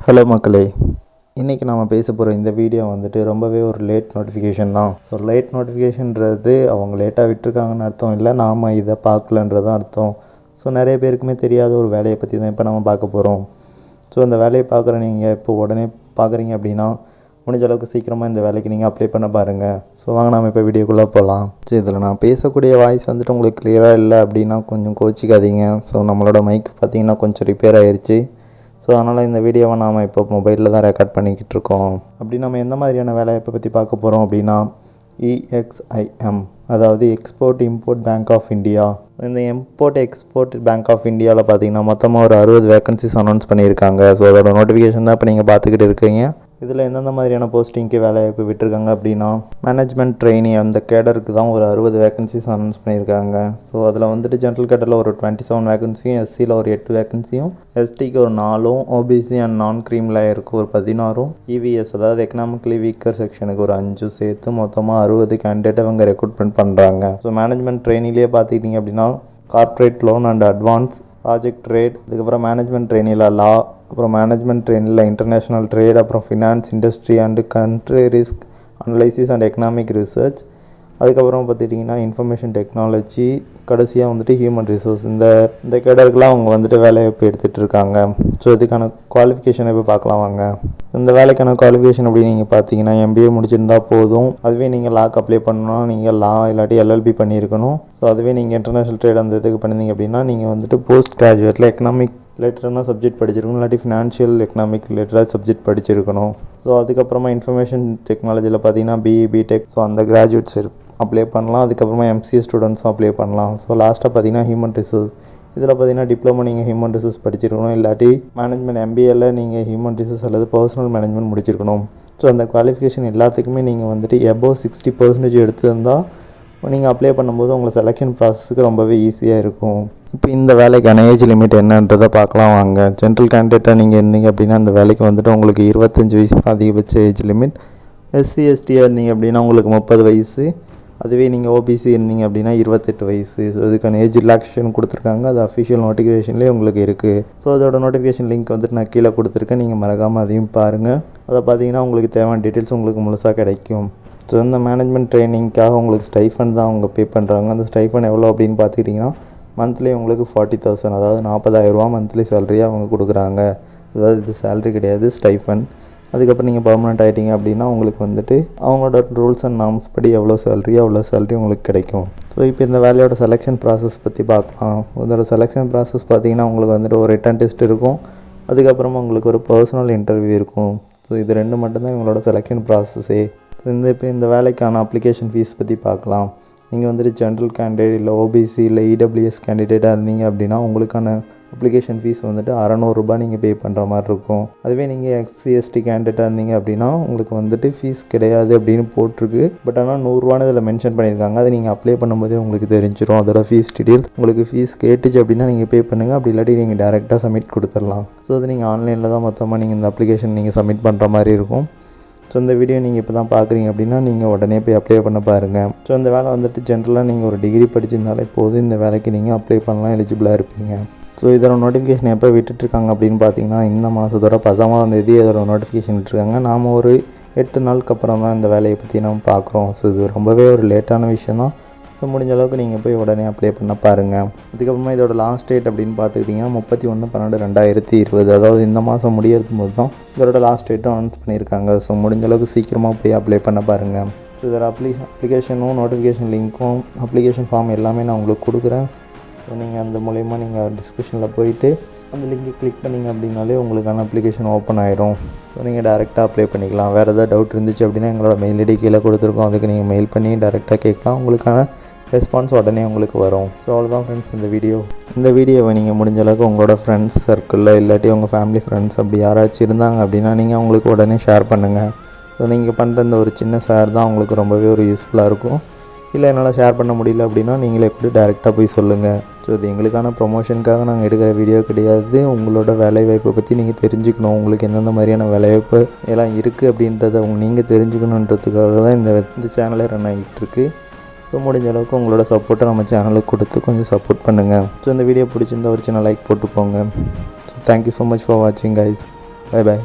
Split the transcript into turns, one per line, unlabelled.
Hello மக்களே, இன்றைக்கி நாம் பேச போகிற இந்த வீடியோ வந்துட்டு ரொம்பவே ஒரு லேட் நோட்டிஃபிகேஷன் தான். ஸோ லேட் நோட்டிஃபிகேஷன்றது அவங்க லேட்டாக விட்டுருக்காங்கன்னு அர்த்தம் இல்லை, நாம் இதை பார்க்கலன்றது தான் அர்த்தம். ஸோ நிறைய பேருக்குமே தெரியாத ஒரு வேலையை பற்றி தான் இப்போ நம்ம பார்க்க போகிறோம். ஸோ அந்த வேலையை பார்க்குற நீங்கள் இப்போ உடனே பார்க்குறீங்க அப்படின்னா முடிஞ்ச அளவுக்கு சீக்கிரமாக இந்த வேலைக்கு நீங்கள் அப்ளை பண்ண பாருங்கள். ஸோ வாங்க நாம் இப்போ வீடியோக்குள்ளே போகலாம். ஸோ இதில் நான் பேசக்கூடிய வாய்ஸ் வந்துட்டு உங்களுக்கு கிளியராக இல்லை அப்படின்னா கொஞ்சம் கோச்சிக்காதீங்க. ஸோ நம்மளோட மைக் பார்த்திங்கன்னா கொஞ்சம் ரிப்பேர் ஆயிடுச்சு. ஸோ அதனால் இந்த வீடியோவை நாம் இப்போ மொபைலில் தான் ரெக்கார்ட் பண்ணிக்கிட்டு இருக்கோம். அப்படி நம்ம எந்த மாதிரியான வேலையை பற்றி பார்க்க போகிறோம் அப்படின்னா EXIM, அதாவது export import bank of India. இந்த இம்போர்ட் எக்ஸ்போர்ட் பேங்க் ஆஃப் இந்தியாவில் பார்த்தீங்கன்னா மொத்தமாக ஒரு 60 வேகன்சிஸ் அனௌன்ஸ் பண்ணியிருக்காங்க. ஸோ அதோட நோட்டிஃபிகேஷன் தான் இப்போ நீங்கள் பார்த்துக்கிட்டு இருக்கீங்க. இதில் எந்தெந்த மாதிரியான போஸ்டிங்க்கு வேலைவாய்ப்பு விட்டுருக்காங்க அப்படின்னா மேனேஜ்மெண்ட் ட்ரெயினி அந்த கேடருக்கு தான் ஒரு 60 வேகன்சிஸ் அனௌன்ஸ் பண்ணியிருக்காங்க. ஸோ அதில் வந்துட்டு ஜென்ரல் கேடரில் ஒரு 27 வேகன்சியும், எஸ்சியில் ஒரு 8 வேகன்சியும், எஸ்டிக்கு ஒரு 4, ஓபிசி அண்ட் நான் க்ரீம் லேயருக்கு ஒரு 16, EVS அதாவது எக்கனாமிக்கலி வீக்கர் செக்ஷனுக்கு ஒரு 5 சேர்த்து மொத்தமாக 60 கேண்டிடேட் அவங்க ரெக்ரூட்மெண்ட் பண்ணுறாங்க. ஸோ மேனேஜ்மெண்ட் ட்ரெயினிலே பார்த்துக்கிட்டிங்க அப்படின்னா corporate loan and advance, project trade, அதுக்கப்புறம் மேனேஜ்மெண்ட் ட்ரெயினில் லா, அப்புறம் மேனேஜ்மெண்ட் ட்ரெயினில் இன்டர்நேஷ்னல் ட்ரேட், அப்புறம் finance, industry and country risk analysis and economic research, அதுக்கப்புறம் பார்த்துட்டிங்கன்னா இன்ஃபர்மேஷன் டெக்னாலஜி, கடைசியாக வந்துட்டு ஹியூமன் ரிசோர்ஸ். இந்த கேடருக்குலாம் அவங்க வந்துட்டு வேலைவாய்ப்பு எடுத்துகிட்டு இருக்காங்க. ஸோ இதுக்கான குவாலிஃபிகேஷனை இப்போ பார்க்கலாம் வாங்க. இந்த வேலைக்கான குவாலிஃபிகேஷன் அப்படி நீங்கள் பார்த்தீங்கன்னா MBA முடிச்சிருந்தா போதும். அதுவே நீங்கள் லாக்கு அப்ளை பண்ணணும்னா நீங்கள் லா இல்லாட்டி LLB பண்ணியிருக்கணும். ஸோ அதுவே நீங்கள் இன்டர்நேஷ்னல் ட்ரேட் அந்த இதுக்கு பண்ணிங்க அப்படின்னா நீங்கள் வந்துட்டு போஸ்ட் கிராஜுவேட்டில் எக்கனாமிக் ரிலேட்டடான சப்ஜெக்ட் படிச்சிருக்கணும், இல்லாட்டி ஃபினான்ஷியல் எக்கனாமிக் ரிலேட்டடாக சப்ஜெக்ட் படிச்சிருக்கணும். ஸோ அதுக்கப்புறமா இன்ஃபர்மேஷன் டெக்னாலஜியில் பார்த்தீங்கன்னா BE BTech, ஸோ அந்த கிராஜுவேட்ஸ் அப்ளை பண்ணலாம். அதுக்கப்புறமா MCA ஸ்டூடெண்ட்ஸும் அப்ளை பண்ணலாம். ஸோ லாஸ்ட்டாக பார்த்தீங்கன்னா ஹியூமன் ரிசோர்ஸ், இதில் பார்த்தீங்கன்னா டிப்ளமோ நீங்கள் ஹியூமன் ரிசோர்ஸ் படிச்சிருக்கணும், இல்லாட்டி மேனேஜ்மெண்ட் MBAவில் நீங்கள் ஹியூமன் ரிசோர்ஸ் அல்லது பர்சனல் மேனேஜ்மெண்ட் முடிச்சிருக்கணும். ஸோ அந்த குவாலிஃபிகேஷன் எல்லாத்துக்குமே நீங்கள் வந்துட்டு above 60% எடுத்திருந்தால் நீங்கள் அப்ளை பண்ணும்போது உங்களை செலெக்ஷன் ப்ராசஸுக்கு ரொம்பவே ஈஸியாக இருக்கும். இப்போ இந்த வேலைக்கான ஏஜ் லிமிட் என்னன்றதை பார்க்கலாம் வாங்க. ஜென்ரல் கேண்டிடேட்டாக நீங்கள் இருந்தீங்க அப்படின்னா இந்த வேலைக்கு வந்துட்டு உங்களுக்கு 25 வயசு அதிகபட்ச ஏஜ் லிமிட். SC STயாக இருந்தீங்க அப்படின்னா உங்களுக்கு 30 வயசு. அதுவே நீங்கள் OBC இருந்தீங்க அப்படின்னா 28 வயசு. ஸோ இதுக்கான ஏஜ் ரிலாக்ஸேஷன் கொடுத்துருக்காங்க. அது அஃபிஷியல் நோட்டிஃபிகேஷன்லேயே உங்களுக்கு இருக்குது. ஸோ அதோட நோட்டிஃபிகேஷன் லிங்க் வந்துட்டு நான் கீழே கொடுத்துருக்கேன், நீங்கள் மறக்காமல் அதையும் பாருங்கள். அதை பார்த்தீங்கன்னா உங்களுக்கு தேவையான டீட்டெயில்ஸ் உங்களுக்கு முழுசாக கிடைக்கும். ஸோ இந்த மேனேஜ்மெண்ட் ட்ரைனிங்காக உங்களுக்கு ஸ்டைஃபண்ட் தான் அவங்க பே பண்ணுறாங்க. அந்த ஸ்டைஃபண்ட் எவ்வளோ அப்படின்னு பார்த்துக்கிட்டிங்கன்னா மந்த்லி உங்களுக்கு 40,000, அதாவது 40,000 ரூபா மந்த்லி சேலரியாக அவங்க கொடுக்குறாங்க. அதாவது இது சேலரி கிடையாது, ஸ்டைஃபண்ட். அதுக்கப்புறம் நீங்கள் பர்மனெண்ட் ஆகிட்டீங்க அப்படின்னா உங்களுக்கு வந்துட்டு அவங்களோட ரூல்ஸ் அண்ட் நார்ம்ஸ் படி எவ்வளோ சேலரி உங்களுக்கு கிடைக்கும். ஸோ இப்போ இந்த வேலையோட செலெக்ஷன் ப்ராசஸ் பற்றி பார்க்கலாம். இதோட செலெக்ஷன் ப்ராசஸ் பார்த்தீங்கன்னா உங்களுக்கு வந்துட்டு ஒரு ரிட்டன் டெஸ்ட் இருக்கும், அதுக்கப்புறமா உங்களுக்கு ஒரு பர்சனல் இன்டர்வியூ இருக்கும். ஸோ இது ரெண்டு மட்டும்தான் இவங்களோட செலெக்ஷன் ப்ராசஸே. இப்போ இந்த வேலைக்கான அப்ளிகேஷன் ஃபீஸ் பற்றி பார்க்கலாம். நீங்கள் வந்துட்டு ஜென்ரல் கேண்டிடேட் இல்லை OBC இல்லை EWS கேண்டிடேட்டாக இருந்தீங்க அப்படின்னா உங்களுக்கான அப்ளிகேஷன் ஃபீஸ் வந்துட்டு 600 ரூபாய் நீங்கள் பே பண்ணுற மாதிரி இருக்கும். அதுவே நீங்கள் SC ST கேண்டிடேட்டாக இருந்தீங்க அப்படின்னா உங்களுக்கு வந்துட்டு ஃபீஸ் கிடையாது அப்படின்னு போட்டிருக்கு. பட் ஆனால் 100 ரூபான்னு இதில் மென்ஷன் பண்ணியிருக்காங்க. அது நீங்கள் அப்ளை பண்ணும்போதே உங்களுக்கு தெரிஞ்சிடும் அதோட ஃபீஸ் டீட்டெயில்ஸ். உங்களுக்கு ஃபீஸ் கேட்டுச்சு அப்படின்னா நீங்கள் பே பண்ணுங்கள், அப்படி இல்லாட்டி நீங்கள் டேரெக்டாக சப்மிட் கொடுத்துடலாம். ஸோ அது நீங்கள் ஆன்லைனில் தான் மொத்தமாக நீங்கள் இந்த அப்ளிகேஷன் நீங்கள் சப்மிட் பண்ணுற மாதிரி இருக்கும். ஸோ இந்த வீடியோ நீங்கள் இப்போ தான் பார்க்குறீங்க அப்படின்னா நீங்கள் உடனே போய் அப்ளை பண்ண பாருங்கள். ஸோ இந்த வேலை வந்துட்டு ஜென்ரலாக நீங்கள் ஒரு டிகிரி படிச்சிருந்தாலே போதும், இந்த வேலைக்கு நீங்கள் அப்ளை பண்ணலாம், எலிஜிபிளாக இருப்பீங்க. ஸோ இதோட நோட்டிஃபிகேஷன் எப்போ விட்டுட்ருக்காங்க அப்படின்னு பார்த்தீங்கன்னா இந்த மாதத்தோட 10ஆம் தேதி இதோட நோட்டிஃபிகேஷன் விட்டுருக்காங்க. நாம் ஒரு 8 நாளுக்கு அப்புறம் தான் இந்த வேலையை பற்றி நம்ம பார்க்குறோம். ஸோ இது ரொம்பவே ஒரு லேட்டான விஷயம் தான். ஸோ முடிஞ்ச அளவுக்கு நீங்கள் போய் உடனே அப்ளை பண்ண பாருங்கள். அதுக்கப்புறமா இதோட லாஸ்ட் டேட் அப்படின்னு பார்த்துக்கிட்டிங்கன்னா 31/12/2020, அதாவது இந்த மாதம் முடியறது போது தான் இதோட லாஸ்ட் டேட்டும் அனௌன்ஸ் பண்ணியிருக்காங்க. ஸோ முடிஞ்ச அளவுக்கு சீக்கிரமாக போய் அப்ளை பண்ண பாருங்கள். ஸோ இதோட அப்ளிகேஷனும் நோட்டிஃபிகேஷன் லிங்க்கும் அப்ளிகேஷன் ஃபார்ம் எல்லாமே நான் உங்களுக்கு கொடுக்குறேன். ஸோ நீங்கள் அந்த மூலயமா நீங்கள் டிஸ்கிரிப்ஷனில் போயிட்டு அந்த லிங்கை கிளிக் பண்ணிங்க அப்படின்னாலே உங்களுக்கான அப்ளிகேஷன் ஓப்பன் ஆயிரும். ஸோ நீங்கள் டேரெக்டாக அப்ளை பண்ணிக்கலாம். வேறு ஏதாவது டவுட் இருந்துச்சு அப்படின்னா எங்களோட மெயில் ஐடி கீழே கொடுத்துருக்கோம், அதுக்கு நீங்கள் மெயில் பண்ணி டேரெக்டாக கேட்கலாம். உங்களுக்கான ரெஸ்பான்ஸ் உடனே உங்களுக்கு வரும். ஸோ அவ்வளோதான் ஃப்ரெண்ட்ஸ் இந்த வீடியோவை நீங்கள் முடிஞ்ச அளவுக்கு உங்களோட ஃப்ரெண்ட்ஸ் சர்க்கிளில் இல்லாட்டி உங்கள் ஃபேமிலி ஃப்ரெண்ட்ஸ் அப்படி யாராச்சும் இருந்தாங்க அப்படின்னா நீங்கள் அவங்களுக்கு உடனே ஷேர் பண்ணுங்கள். ஸோ நீங்கள் பண்ணுற இந்த ஒரு சின்ன ஷேர் தான் உங்களுக்கு ரொம்பவே ஒரு யூஸ்ஃபுல்லாக இருக்கும். இல்லை என்னால் ஷேர் பண்ண முடியல அப்படின்னா நீங்களே கூட டேரெக்டாக போய் சொல்லுங்கள். ஸோ இது எங்களுக்கான ப்ரொமோஷனுக்காக நாங்கள் எடுக்கிற வீடியோ கிடையாது. உங்களோட வேலைவாய்ப்பை பற்றி நீங்கள் தெரிஞ்சுக்கணும், உங்களுக்கு எந்தெந்த மாதிரியான வேலைவாய்ப்பு எல்லாம் இருக்குது அப்படின்றத நீங்கள் தெரிஞ்சுக்கணுன்றதுக்காக தான் இந்த சேனலே ரன் ஆகிட்டு இருக்கு. ஸோ முடிஞ்ச அளவுக்கு உங்களோட சப்போர்ட்டை நம்ம சேனலுக்கு கொடுத்து கொஞ்சம் சப்போர்ட் பண்ணுங்கள். ஸோ இந்த வீடியோ பிடிச்சிருந்தா ஒரு சின்ன லைக் போட்டு போங்க. So thank you so much for வாட்சிங் கைஸ். Bye bye.